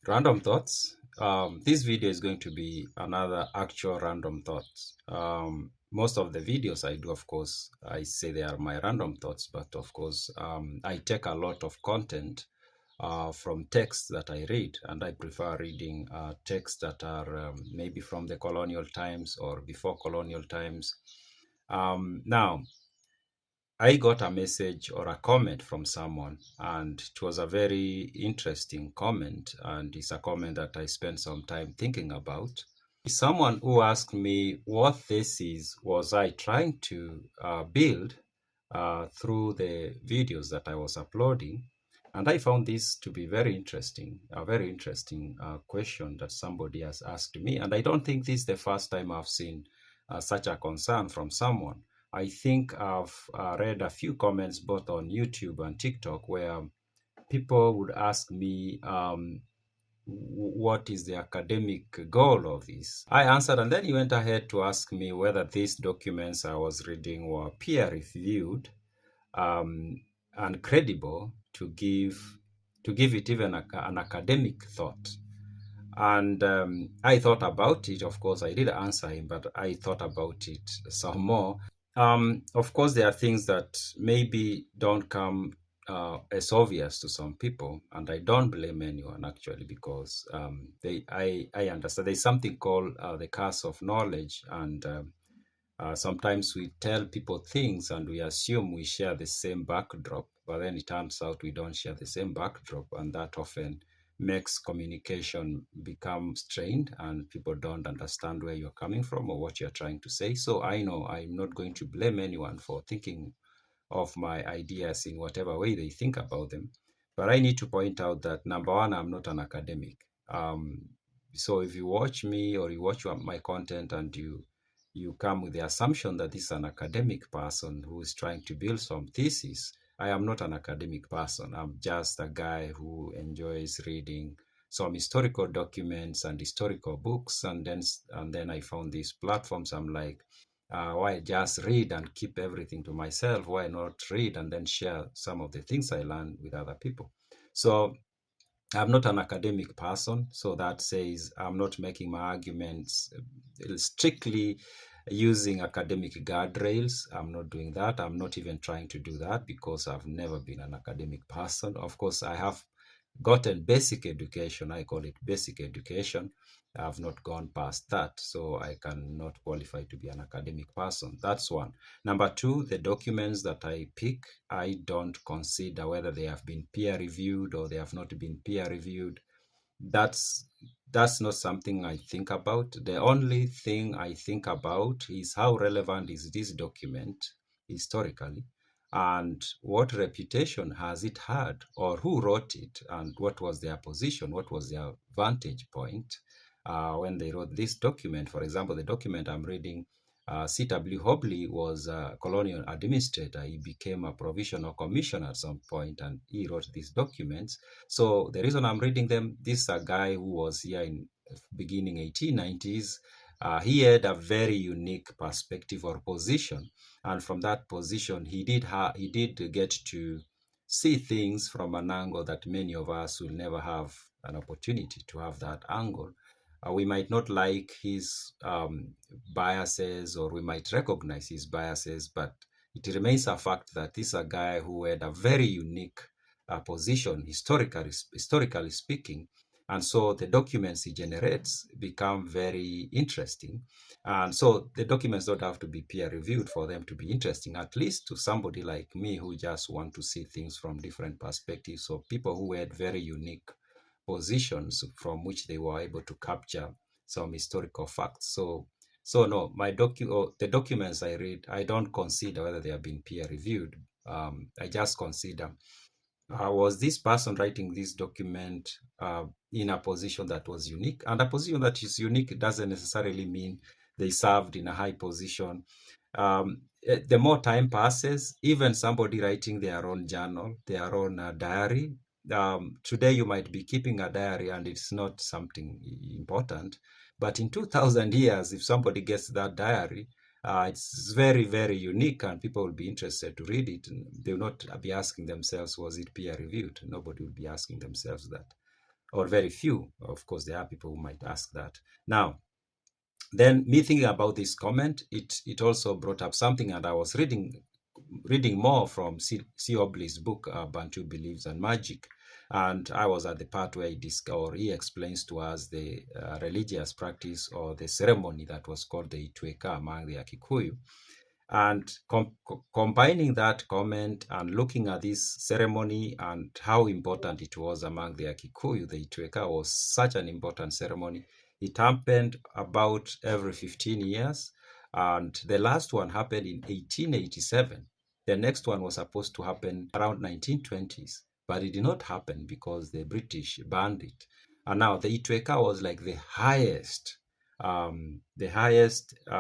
Random thoughts. This video is going to be another actual random thoughts. Most of the videos I do, of course, I say they are my random thoughts, but of course, I take a lot of content from texts that I read, and I prefer reading texts that are maybe from the colonial times or before colonial times. Now, I got a message or a comment from someone, and it was a very interesting comment, and it's a comment that I spent some time thinking about. Someone who asked me what thesis was I trying to build through the videos that I was uploading, and I found this to be very interesting, a very interesting question that somebody has asked me, and I don't think this is the first time I've seen such a concern from someone. I think I've read a few comments both on YouTube and TikTok where people would ask me, what is the academic goal of this? I answered, and then he went ahead to ask me whether these documents I was reading were peer reviewed um, and credible to give it even an academic thought. And I thought about it. Of course, I did answer him, but I thought about it some more. Of course, there are things that maybe don't come as obvious to some people, and I don't blame anyone actually, because I understand there's something called the curse of knowledge, and sometimes we tell people things and we assume we share the same backdrop, but then it turns out we don't share the same backdrop, and that often makes communication become strained and people don't understand where you're coming from or what you're trying to say. So I know I'm not going to blame anyone for thinking of my ideas in whatever way they think about them. But I need to point out that number one, I'm not an academic. So if you watch me or you watch my content and you come with the assumption that this is an academic person who is trying to build some thesis, I am not an academic person. I'm just a guy who enjoys reading some historical documents and historical books, and then I found these platforms. I'm like, why just read and keep everything to myself? Why not read and then share some of the things I learned with other people? So I'm not an academic person, so that says I'm not making my arguments strictly using academic guardrails. I'm not doing that. I'm not even trying to do that because I've never been an academic person. Of course, I have gotten basic education. I call it basic education. I've not gone past that, so I cannot qualify to be an academic person. That's one. Number two, the documents that I pick, I don't consider whether they have been peer reviewed or they have not been peer reviewed. That's that's not something I think about. The only thing I think about is how relevant is this document historically, and what reputation has it had, or who wrote it, and what was their position, what was their vantage point when they wrote this document. For example, the document I'm reading, C.W. Hobley was a colonial administrator. He became a provisional commissioner at some point, and he wrote these documents. So the reason I'm reading them, this is a guy who was here in beginning 1890s. He had a very unique perspective or position, and from that position, he did get to see things from an angle that many of us will never have an opportunity to have that angle. We might not like his biases, or we might recognize his biases, but it remains a fact that this is a guy who had a very unique position, historically speaking. And so the documents he generates become very interesting. And so the documents don't have to be peer reviewed for them to be interesting, at least to somebody like me who just want to see things from different perspectives. So people who had very unique positions from which they were able to capture some historical facts. So no, the documents I read, I don't consider whether they have been peer reviewed. I just consider, was this person writing this document in a position that was unique? And a position that is unique doesn't necessarily mean they served in a high position. The more time passes, even somebody writing their own journal, their own diary, today you might be keeping a diary and it's not something important. But in 2000 years, if somebody gets that diary, it's very, very unique, and people will be interested to read it. And they will not be asking themselves, was it peer reviewed? Nobody will be asking themselves that. or very few. Of course, there are people who might ask that. Now, then me thinking about this comment, it also brought up something, and I was reading more from C. Obley's book, Bantu Beliefs and Magic. And I was at the part where he explains to us the religious practice or the ceremony that was called the Itweka among the Akikuyu. And combining that comment and looking at this ceremony and how important it was among the Akikuyu, the Itweka was such an important ceremony. It happened about every 15 years, and the last one happened in 1887. The next one was supposed to happen around 1920s, but it did not happen because the British banned it. And now the Itweka was like the highest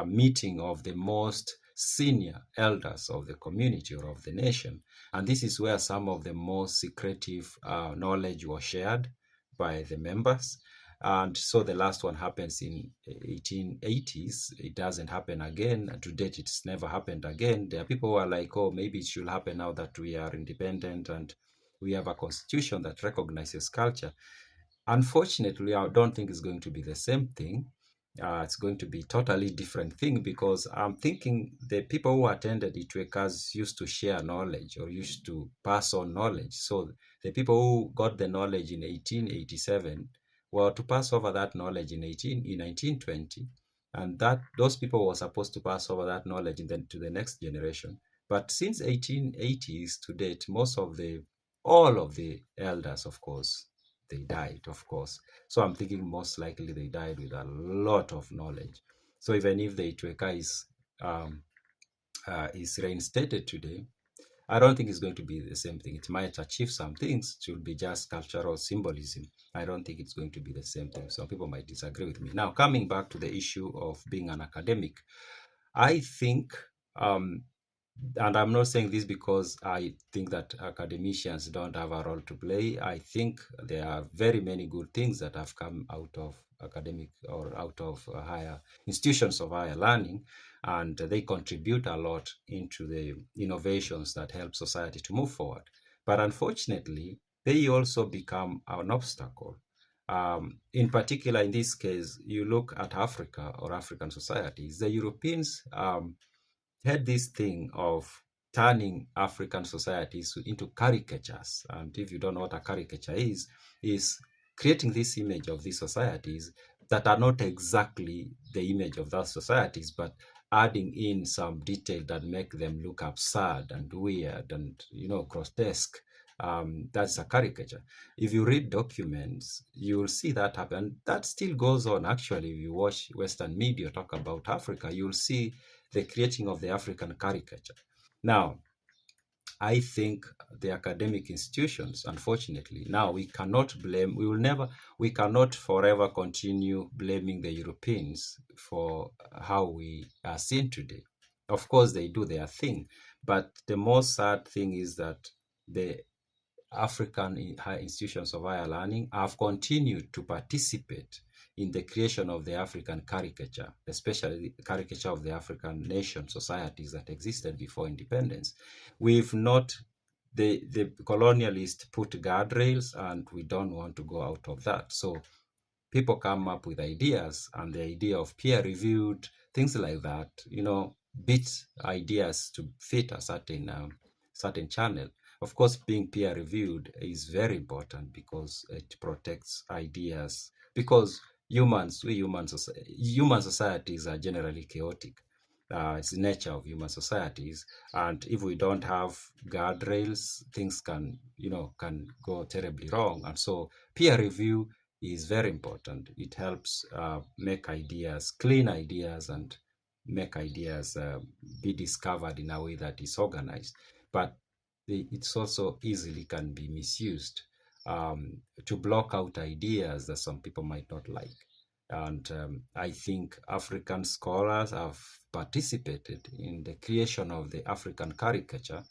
meeting of the most senior elders of the community or of the nation. And this is where some of the most secretive knowledge was shared by the members. And so the last one happens in 1880s. It doesn't happen again. To date, it's never happened again. There are people who are like, oh, maybe it should happen now that we are independent and we have a constitution that recognizes culture. Unfortunately, I don't think it's going to be the same thing. It's going to be totally different thing, because I'm thinking the people who attended Itwekas used to share knowledge or used to pass on knowledge. So the people who got the knowledge in 1887 were to pass over that knowledge in 1920, and that those people were supposed to pass over that knowledge to the next generation. But since 1880s to date, all of the elders, of course, they died, of course. So I'm thinking most likely they died with a lot of knowledge. So even if the Itweka is reinstated today, I don't think it's going to be the same thing. It might achieve some things. It will be just cultural symbolism. I don't think it's going to be the same thing. Some people might disagree with me. Now, coming back to the issue of being an academic, I think and I'm not saying this because I think that academicians don't have a role to play. I think there are very many good things that have come out of academic or out of higher institutions of higher learning, and they contribute a lot into the innovations that help society to move forward. But unfortunately, they also become an obstacle. In particular, in this case, you look at Africa or African societies, the Europeans had this thing of turning African societies into caricatures. And if you don't know what a caricature is creating this image of these societies that are not exactly the image of those societies, but adding in some detail that make them look absurd and weird and grotesque. That's a caricature. If you read documents, you will see that happen. That still goes on. Actually, if you watch Western media talk about Africa, you'll see the creating of the African caricature. Now, I think the academic institutions, unfortunately, now we cannot forever continue blaming the Europeans for how we are seen today. Of course, they do their thing, but the most sad thing is that the African high institutions of higher learning have continued to participate in the creation of the African caricature, especially the caricature of the African nation societies that existed before independence. We've not, the colonialists put guardrails, and we don't want to go out of that. So people come up with ideas, and the idea of peer-reviewed, things like that, bit ideas to fit a certain channel. Of course, being peer-reviewed is very important because it protects ideas. Because human societies are generally chaotic. It's the nature of human societies, and if we don't have guardrails, things can go terribly wrong. And so, peer review is very important. It helps make ideas, clean ideas, and make ideas be discovered in a way that is organized. But it's also easily can be misused to block out ideas that some people might not like. And I think African scholars have participated in the creation of the African caricature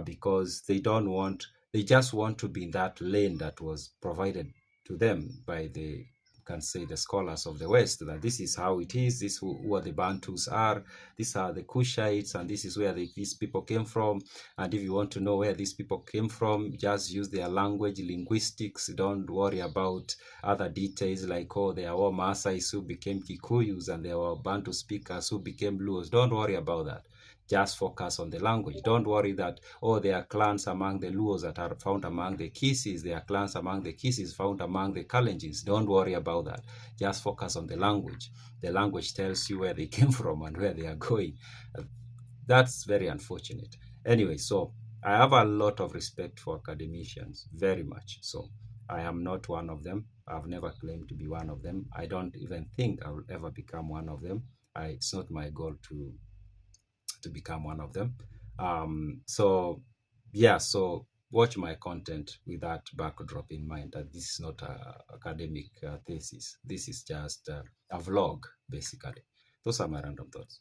because they just want to be in that lane that was provided to them by the can say the scholars of the West, that this is how it is, this who the Bantus are, these are the Kushites, and this is where these people came from. And if you want to know where these people came from, just use their language, linguistics. Don't worry about other details like, oh, there were Maasais who became Kikuyus and there were Bantu speakers who became Luos. Don't worry about that. Just focus on the language. Don't worry that, oh, there are clans among the Luos that are found among the Kisis. There are clans among the Kisis found among the Kalenjins. Don't worry about that. Just focus on the language. The language tells you where they came from and where they are going. That's very unfortunate. Anyway, so I have a lot of respect for academicians, very much so. I am not one of them. I've never claimed to be one of them. I don't even think I will ever become one of them. It's not my goal to become one of them. So yeah, so watch my content with that backdrop in mind, that this is not a academic thesis. This is just a vlog, basically. Those are my random thoughts.